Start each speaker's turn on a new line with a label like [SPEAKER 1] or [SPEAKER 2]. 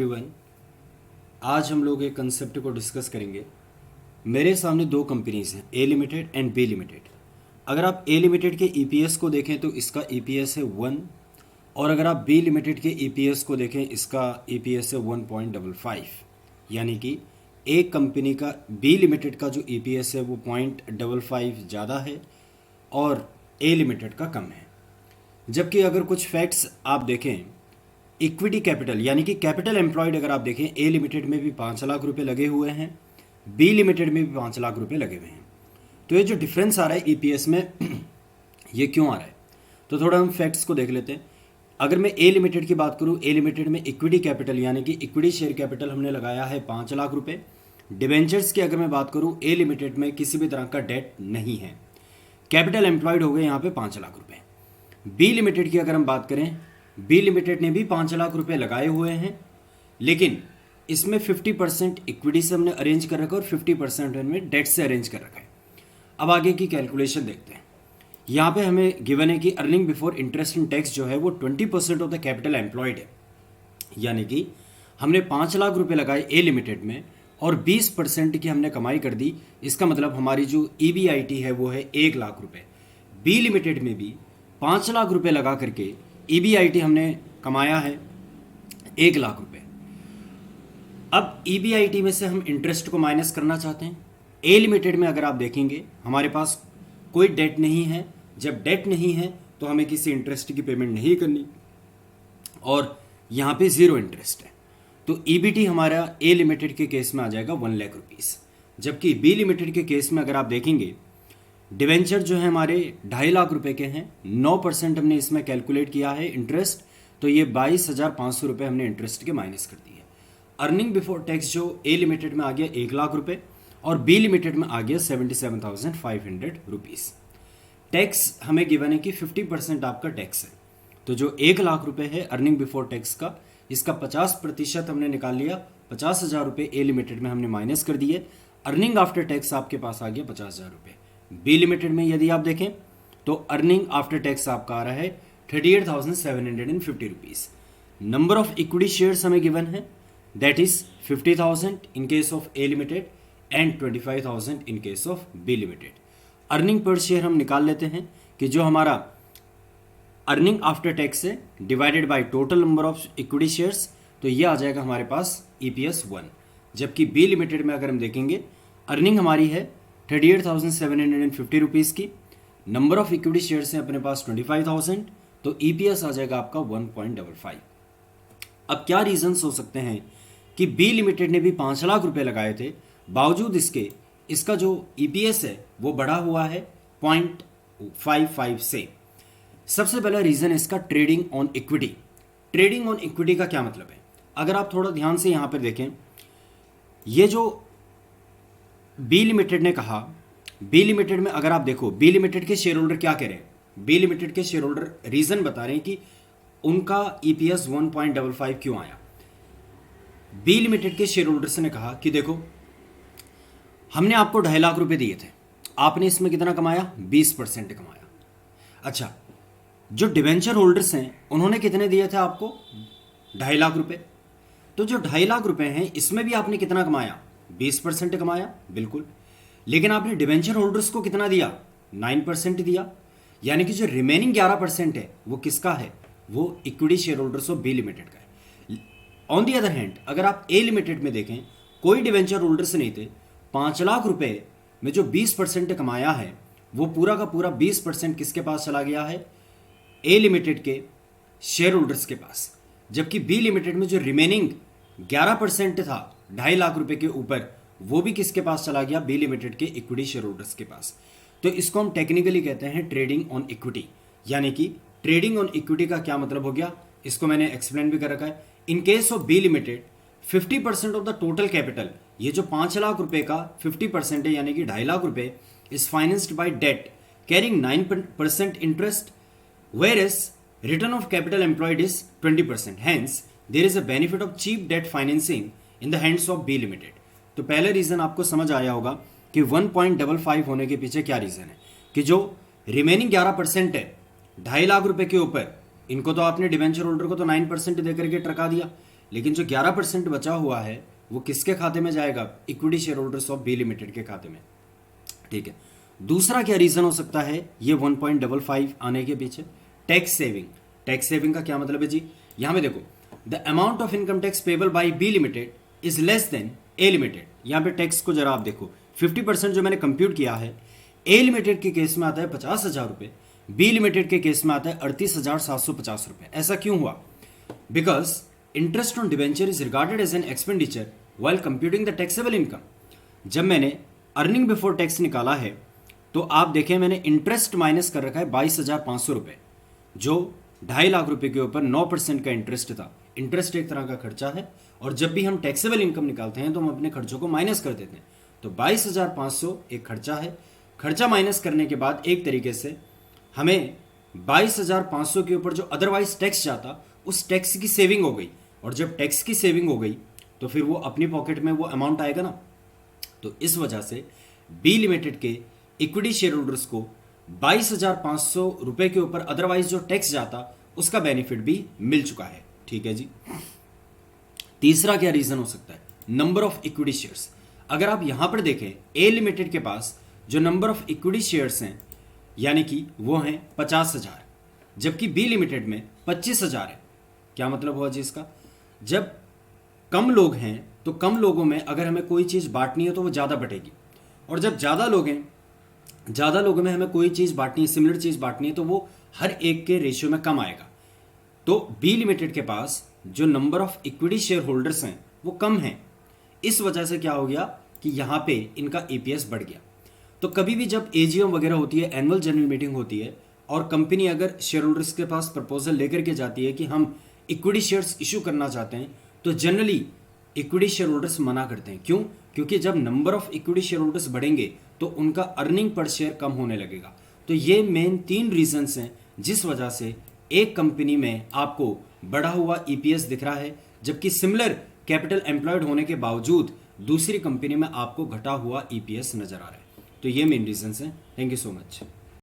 [SPEAKER 1] Everyone, आज हम लोग एक कंसेप्ट को डिस्कस करेंगे। मेरे सामने दो कंपनीज हैं, ए लिमिटेड एंड बी लिमिटेड। अगर आप ए लिमिटेड के ईपीएस को देखें तो इसका ईपीएस है 1, और अगर आप बी लिमिटेड के ईपीएस को देखें इसका ईपीएस है 1.55। यानी कि एक कंपनी का बी लिमिटेड का जो ईपीएस है वो 0.55 ज़्यादा है और ए लिमिटेड का कम है। जबकि अगर कुछ फैक्ट्स आप देखें, इक्विटी कैपिटल यानी कि कैपिटल एम्प्लॉयड अगर आप देखें, ए लिमिटेड में भी 5 लाख रुपए लगे हुए हैं, बी लिमिटेड में भी 5 लाख रुपए लगे हुए हैं। तो ये जो डिफरेंस आ रहा है ईपीएस में ये क्यों आ रहा है? तो थोड़ा हम फैक्ट्स को देख लेते हैं। अगर मैं ए लिमिटेड की बात करूं, ए लिमिटेड में इक्विटी कैपिटल यानी कि इक्विटी शेयर कैपिटल हमने लगाया है 5 लाख रुपए। डिवेंचर्स की अगर मैं बात करूं, ए लिमिटेड में किसी भी तरह का डेट नहीं है। कैपिटल एम्प्लॉयड हो गए यहाँ पे 5 लाख रुपए। बी लिमिटेड की अगर हम बात करें, बी लिमिटेड ने भी 5 लाख रुपए लगाए हुए हैं, लेकिन इसमें 50% इक्विटी से हमने अरेंज कर रखा है और 50% हमने डेट से अरेंज कर रखा है। अब आगे की कैलकुलेशन देखते हैं। यहाँ पे हमें गिवन है कि earning before interest and tax जो है वो 20% ऑफ द कैपिटल एम्प्लॉयड है। यानी कि हमने 5 लाख रुपए लगाए ए लिमिटेड में और 20% की हमने कमाई कर दी। इसका मतलब हमारी जो ईबीआईटी है वो है 1 लाख रुपए। बी लिमिटेड में भी 5 लाख रुपए लगा करके ईबीआईटी हमने कमाया है 1 लाख रुपए। अब ईबीआईटी में से हम इंटरेस्ट को माइनस करना चाहते हैं। ए लिमिटेड में अगर आप देखेंगे हमारे पास कोई डेट नहीं है। जब डेट नहीं है तो हमें किसी इंटरेस्ट की पेमेंट नहीं करनी और यहाँ पे 0 इंटरेस्ट है। तो ईबीटी हमारा ए लिमिटेड के केस में आ जाएगा 1 लाख रुपीस। जबकि बी लिमिटेड के केस में अगर आप देखेंगे, डिवेंचर जो है हमारे 2.5 लाख रुपए के हैं। 9% हमने इसमें कैलकुलेट किया है इंटरेस्ट, तो ये 22,500 रुपये हमने इंटरेस्ट के माइनस कर दिए। अर्निंग बिफोर टैक्स जो ए लिमिटेड में आ गया 1 लाख रुपए और बी लिमिटेड में आ गया 77,500 रुपीज़। टैक्स हमें गिवन है कि 50% आपका टैक्स है। तो जो 1 लाख रुपए है अर्निंग बिफोर टैक्स का, इसका 50% हमने निकाल लिया। 50,000 रुपये ए लिमिटेड में हमने माइनस कर दिए। अर्निंग आफ्टर टैक्स आपके पास आ गया 50,000 रुपये। बी लिमिटेड में यदि आप देखें तो अर्निंग आफ्टर टैक्स आपका आ रहा है 38,750 rupees. Number of equity shares हमें गिवन है, that is 50,000 in case of A limited and 25,000 in case of B limited. Earning per share हम निकाल लेते हैं कि जो हमारा अर्निंग आफ्टर टैक्स है divided by total number of equity shares, तो ये आ जाएगा हमारे पास ईपीएस 1। जबकि बी लिमिटेड में अगर हम देखेंगे, अर्निंग हमारी है 38,750 रुपीज़ की, नंबर ऑफ इक्विटी शेयर्स हैं अपने पास 25,000, तो ईपीएस आ जाएगा आपका 1.55। अब क्या रीजंस हो सकते हैं कि बी लिमिटेड ने भी 5 लाख रुपए लगाए थे, बावजूद इसके इसका जो ईपीएस है वो बढ़ा हुआ है 0.55 से। सबसे पहला रीजन इसका trading on equity. Trading on equity का क्या मतलब है? अगर आप थोड़ा ध्यान से यहां पर देखें, ये जो बी लिमिटेड ने कहा, बी लिमिटेड में अगर आप देखो, बी लिमिटेड के शेयर होल्डर क्या कह रहे हैं? बी लिमिटेड के शेयर होल्डर रीजन बता रहे हैं कि उनका ईपीएस 1.55 क्यों आया। बी लिमिटेड के शेयर होल्डर्स ने कहा कि देखो, हमने आपको 2.5 लाख रुपए दिए थे, आपने इसमें कितना कमाया? 20% कमाया। अच्छा, जो डिवेंचर होल्डर्स हैं उन्होंने कितने दिए थे आपको? 2.5 लाख रुपए। तो जो 2.5 लाख रुपए हैं इसमें भी आपने कितना कमाया? 20% कमाया, बिल्कुल। लेकिन आपने डिवेंचर होल्डर्स को कितना दिया? 9% दिया। यानी कि जो रिमेनिंग 11% है वो किसका है? वो equity share holders of B limited का है। ऑन दी अदर हैंड अगर आप ए लिमिटेड में देखें, कोई डिवेंचर होल्डर्स नहीं थे। 5 लाख रुपए में जो 20% कमाया है वो पूरा का पूरा 20% किसके पास चला गया है? ए लिमिटेड के शेयर होल्डर्स के पास। जबकि बी लिमिटेड में जो रिमेनिंग 11% था 2.5 लाख रुपए के ऊपर, वो भी किसके पास चला गया? बी लिमिटेड के इक्विटी शेयर होल्डर्स के पास। तो इसको हम टेक्निकली कहते हैं ट्रेडिंग ऑन इक्विटी। यानी कि ट्रेडिंग ऑन इक्विटी का क्या मतलब हो गया, इसको मैंने एक्सप्लेन भी कर रखा है। In case of B limited 50% of the total capital, ये जो 5 लाख रुपए का 50% है यानी कि 2.5 लाख रुपए, is financed by debt carrying 9% interest, whereas return of capital employed is 20%. Hence, there is a benefit of cheap debt financing in the hands of B Limited. तो पहले रीजन आपको समझ आया होगा कि 1.55 होने के पीछे क्या रीजन है, कि जो रिमेनिंग 11% है 2.5 लाख रुपए के ऊपर, इनको तो आपने डिवेंचर होल्डर को तो 9% दे करके टरका दिया, लेकिन जो 11% बचा हुआ है वो किसके खाते में जाएगा? Equity share holders of B limited के खाते में। ठीक है, दूसरा क्या रीजन हो सकता है ये 1.55 आने के पीछे? Tax saving. टैक्स सेविंग का क्या मतलब है जी? यहां पे देखो, the amount of income tax payable by B limited is less than A limited. यहां पे टैक्स को जरा आप देखो, 50% जो मैंने कंप्यूट किया है, ए लिमिटेड के केस में आता है 50,000 रुपए, बी लिमिटेड के केस में आता है 38,750 रुपए। ऐसा क्यों हुआ? Because interest on debenture is regarded as an expenditure while computing the taxable income. जब मैंने अर्निंग बिफोर टैक्स निकाला है तो आप देखें मैंने इंटरेस्ट माइनस कर रखा है 22,500 रुपए, जो 2.5 लाख रुपए के ऊपर 9% का इंटरेस्ट था। इंटरेस्ट एक तरह का खर्चा है, और जब भी हम टैक्सेबल इनकम निकालते हैं तो हम अपने खर्चों को माइनस कर देते हैं। तो 22,500 एक खर्चा है, खर्चा माइनस करने के बाद एक तरीके से हमें 22,500 के ऊपर जो अदरवाइज टैक्स जाता उस टैक्स की सेविंग हो गई, और जब टैक्स की सेविंग हो गई तो फिर वो अपनी पॉकेट में वो अमाउंट आएगा ना। तो इस वजह से बी लिमिटेड के इक्विटी शेयर होल्डर्स को 22,500 रुपए के ऊपर अदरवाइज जो टैक्स जाता उसका बेनिफिट भी मिल चुका है। ठीक है जी। तीसरा क्या रीजन हो सकता है? Number of equity shares. अगर आप यहां पर देखें, ए लिमिटेड के पास जो नंबर ऑफ इक्विटी शेयर्स हैं यानी कि वो हैं 50,000, जबकि बी लिमिटेड में 25,000 है। क्या मतलब हुआ जी इसका? जब कम लोग हैं तो कम लोगों में अगर हमें कोई चीज़ बांटनी है तो वो ज़्यादा बटेगी, और जब ज़्यादा लोग हैं, ज़्यादा लोगों में हमें कोई चीज़ बांटनी है, सिमिलर चीज़ बांटनी है, तो वो हर एक के रेशियो में कम आएगा। तो बी लिमिटेड के पास जो number of equity share holders हैं वो कम हैं। इस वजह से क्या हो गया कि यहाँ पे इनका ईपीएस बढ़ गया। तो कभी भी जब एजीएम वगैरह होती है, एनुअल जनरल मीटिंग होती है, और कंपनी अगर शेयर होल्डर्स के पास प्रपोजल लेकर के जाती है कि हम इक्विटी शेयर्स इशू करना चाहते हैं, तो जनरली इक्विटी शेयर होल्डर्स मना करते हैं। क्यों? क्योंकि जब number of equity share holders बढ़ेंगे तो उनका अर्निंग पर शेयर कम होने लगेगा। तो ये मेन 3 रीजंस हैं जिस वजह से एक कंपनी में आपको बढ़ा हुआ ईपीएस दिख रहा है, जबकि सिमिलर कैपिटल एम्प्लॉयड होने के बावजूद दूसरी कंपनी में आपको घटा हुआ ईपीएस नजर आ रहा है। तो ये मेन रीजंस हैं। Thank you so much.